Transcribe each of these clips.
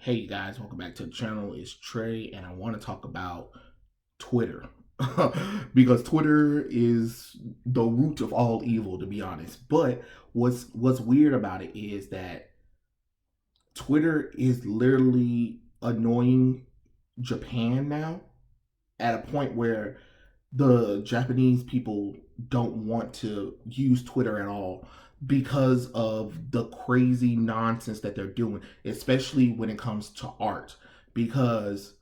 Hey you guys, welcome back to the channel. It's Trey, and I want to talk about Twitter because Twitter is the root of all evil, to be honest. But what's weird about it is that Twitter is literally annoying Japan now at a point where the Japanese people don't want to use Twitter at all because of the crazy nonsense that they're doing, especially when it comes to art. Because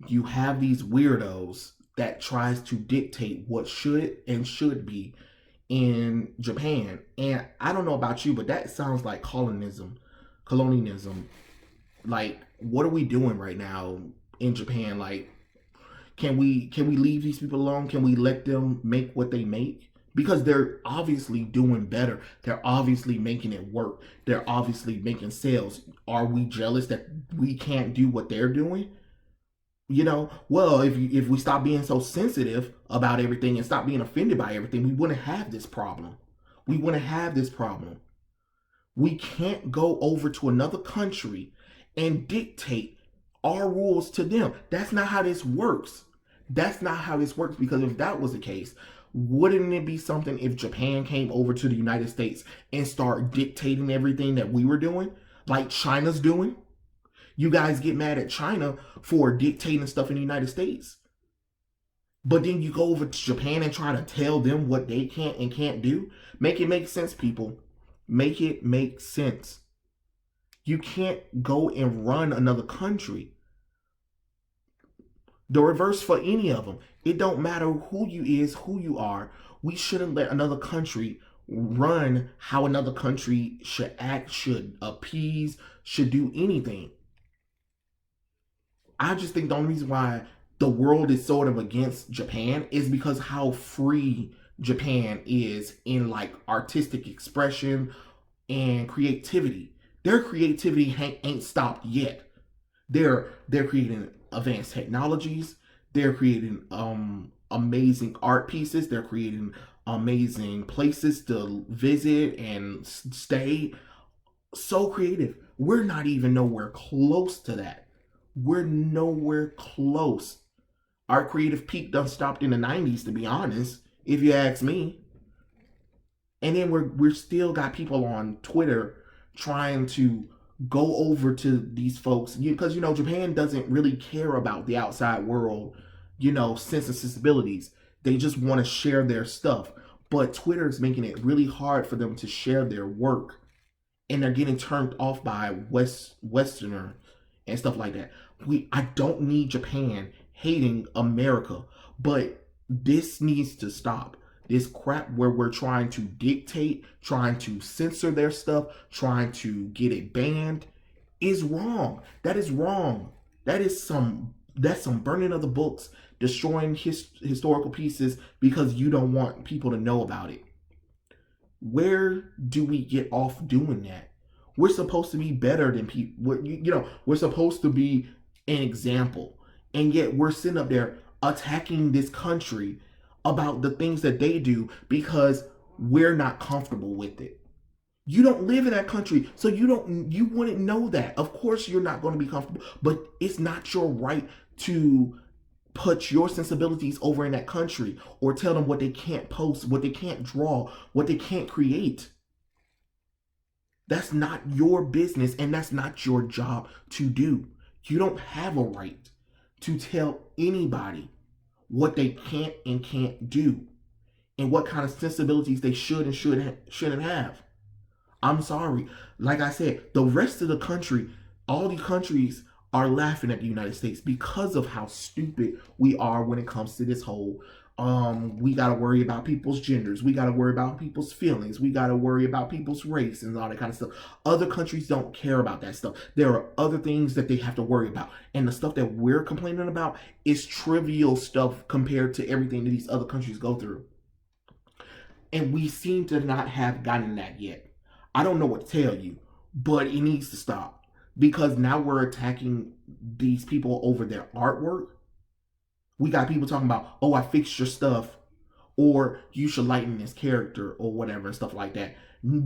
you have these weirdos that tries to dictate what should be in Japan. And I don't know about you, but that sounds like colonialism. Like, what are we doing right now in Japan? Like, can we leave these people alone? Can we let them make what they make? Because they're obviously doing better. They're obviously making it work. They're obviously making sales. Are we jealous that we can't do what they're doing? Well, if we stop being so sensitive about everything and stop being offended by everything, we wouldn't have this problem. We wouldn't have this problem. We can't go over to another country and dictate our rules to them. That's not how this works. That's not how this works, because if that was the case, wouldn't it be something if Japan came over to the United States and start dictating everything that we were doing, like China's doing? You guys get mad at China for dictating stuff in the United States. But then you go over to Japan and try to tell them what they can't and can't do. Make it make sense, people. Make it make sense. You can't go and run another country. The reverse for any of them. It don't matter who you are. We shouldn't let another country run how another country should act, should appease, should do anything. I just think the only reason why the world is sort of against Japan is because how free Japan is in like artistic expression and creativity. Their creativity ain't stopped yet. They're creating advanced technologies. They're creating amazing art pieces. They're creating amazing places to visit and stay. So creative. We're not even nowhere close to that. We're nowhere close. Our creative peak done stopped in the 90s, to be honest, if you ask me. And then we're still got people on Twitter trying to go over to these folks, because Japan doesn't really care about the outside world, sensibilities. They just want to share their stuff. But Twitter is making it really hard for them to share their work, and they're getting turned off by Westerner and stuff like that. I don't need Japan hating America, but this needs to stop. This crap where we're trying to dictate, trying to censor their stuff, trying to get it banned is wrong. That is wrong. That's some burning of the books, destroying historical pieces because you don't want people to know about it. Where do we get off doing that? We're supposed to be better than people. We're supposed to be an example, and yet we're sitting up there attacking this country about the things that they do because we're not comfortable with it. You don't live in that country, so you wouldn't know that. Of course you're not going to be comfortable, but it's not your right to put your sensibilities over in that country or tell them what they can't post, what they can't draw, what they can't create. That's not your business, and that's not your job to do. You don't have a right to tell anybody what they can't and can't do and what kind of sensibilities they should and shouldn't have. I'm sorry. Like I said, the rest of the country, all the countries are laughing at the United States because of how stupid we are when it comes to this whole we got to worry about people's genders. We got to worry about people's feelings. We got to worry about people's race and all that kind of stuff. Other countries don't care about that stuff. There are other things that they have to worry about. And the stuff that we're complaining about is trivial stuff compared to everything that these other countries go through. And we seem to not have gotten that yet. I don't know what to tell you, but it needs to stop, because now we're attacking these people over their artwork. We got people talking about, oh, I fixed your stuff, or you should lighten this character, or whatever, and stuff like that.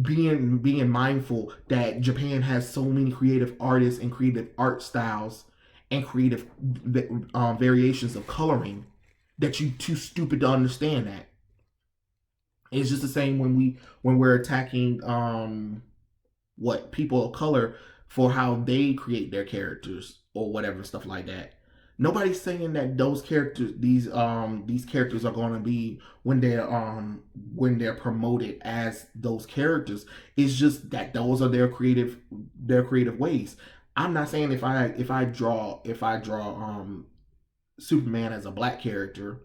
being mindful that Japan has so many creative artists and creative art styles and creative variations of coloring that you too stupid to understand that. It's just the same when we're attacking what people of color for how they create their characters or whatever stuff like that. Nobody's saying that these characters are going to be when they're promoted as those characters. It's just that those are their creative ways. I'm not saying if I draw Superman as a black character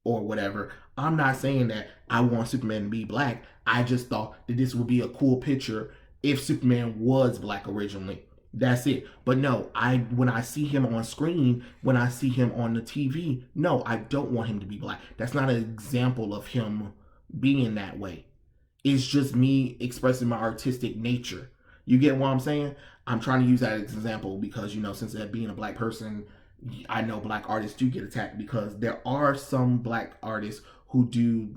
or whatever. I'm not saying that I want Superman to be black. I just thought that this would be a cool picture if Superman was black originally. That's it. But no, I when I see him on screen, when I see him on the TV, no, I don't want him to be black. That's not an example of him being that way. It's just me expressing my artistic nature. You get what I'm saying? I'm trying to use that as an example because since that being a black person, I know black artists do get attacked because there are some black artists who do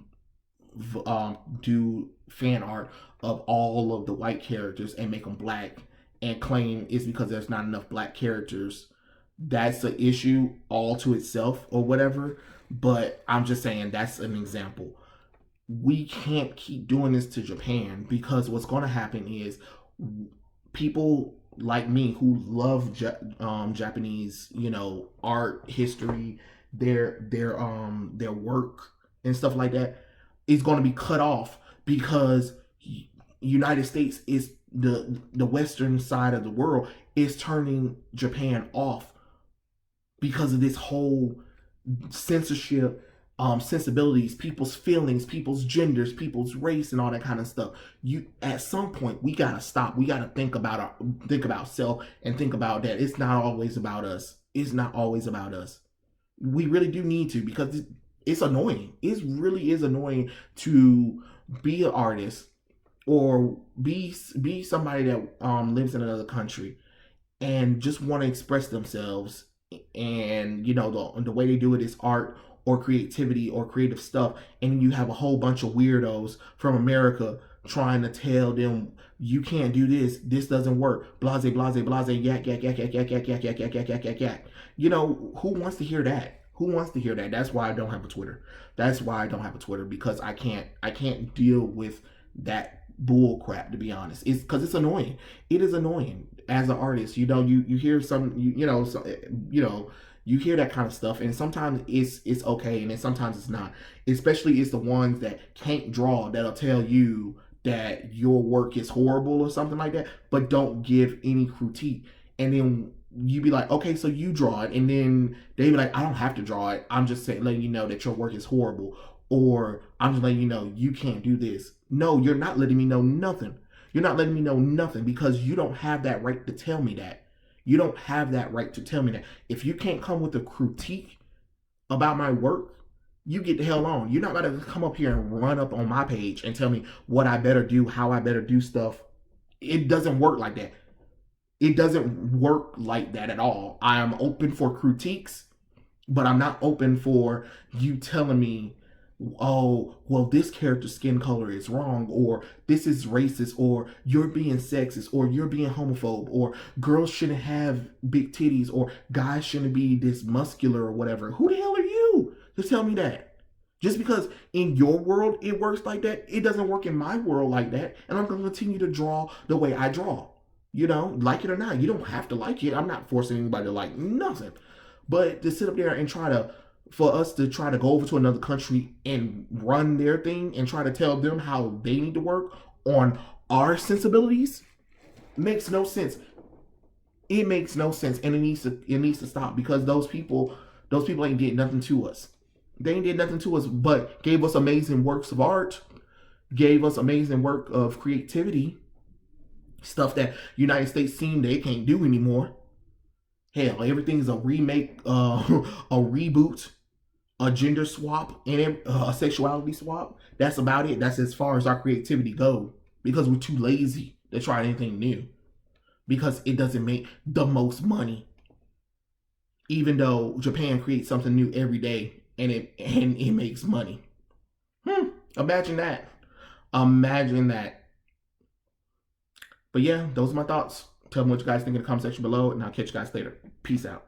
fan art of all of the white characters and make them black and claim it's because there's not enough black characters. That's an issue all to itself or whatever. But I'm just saying that's an example. We can't keep doing this to Japan because what's going to happen is people like me who love Japanese, art, history, their work and stuff like that is going to be cut off because United States is the western side of the world is turning Japan off because of this whole censorship, sensibilities, people's feelings, people's genders, people's race, and all that kind of stuff. You at some point we gotta stop. We gotta think about self and think about that. It's not always about us. It's not always about us. We really do need to because it's annoying. It really is annoying to be an artist or be somebody that lives in another country and just want to express themselves, and the way they do it is art or creativity or creative stuff, and you have a whole bunch of weirdos from America trying to tell them you can't do this doesn't work, blase blase blase, yak yak yak yak yak yak yak yak yak yak yak yak yak. Who wants to hear that? Who wants to hear that? That's why I don't have a Twitter. That's why I don't have a Twitter, because I can't deal with that bull crap, to be honest. It's because it's annoying. It is annoying as an artist. You hear some you hear that kind of stuff, and sometimes it's okay, and then sometimes it's not. Especially it's the ones that can't draw that'll tell you that your work is horrible or something like that, but don't give any critique. And then you be like, okay, so you draw it, and then they be like, I don't have to draw it. I'm just saying, letting you know that your work is horrible, or I'm just letting you know you can't do this. No, you're not letting me know nothing. You're not letting me know nothing because you don't have that right to tell me that. You don't have that right to tell me that. If you can't come with a critique about my work, you get the hell on. You're not going to come up here and run up on my page and tell me what I better do, how I better do stuff. It doesn't work like that. It doesn't work like that at all. I am open for critiques, but I'm not open for you telling me, oh, well, this character's skin color is wrong, or this is racist, or you're being sexist, or you're being homophobe, or girls shouldn't have big titties, or guys shouldn't be this muscular or whatever. Who the hell are you to tell me that? Just because in your world it works like that, it doesn't work in my world like that, and I'm going to continue to draw the way I draw. Like it or not, you don't have to like it. I'm not forcing anybody to like nothing. But to sit up there and for us to try to go over to another country and run their thing and try to tell them how they need to work on our sensibilities makes no sense. It makes no sense, and it needs to stop, because those people ain't did nothing to us. They ain't did nothing to us, but gave us amazing works of art, gave us amazing work of creativity, stuff that United States seem they can't do anymore. Hell, everything's a remake, a reboot, a gender swap, and a sexuality swap. That's about it. That's as far as our creativity goes, because we're too lazy to try anything new, because it doesn't make the most money. Even though Japan creates something new every day, and it makes money. Imagine that. Imagine that. But yeah, those are my thoughts. Tell me what you guys think in the comment section below, and I'll catch you guys later. Peace out.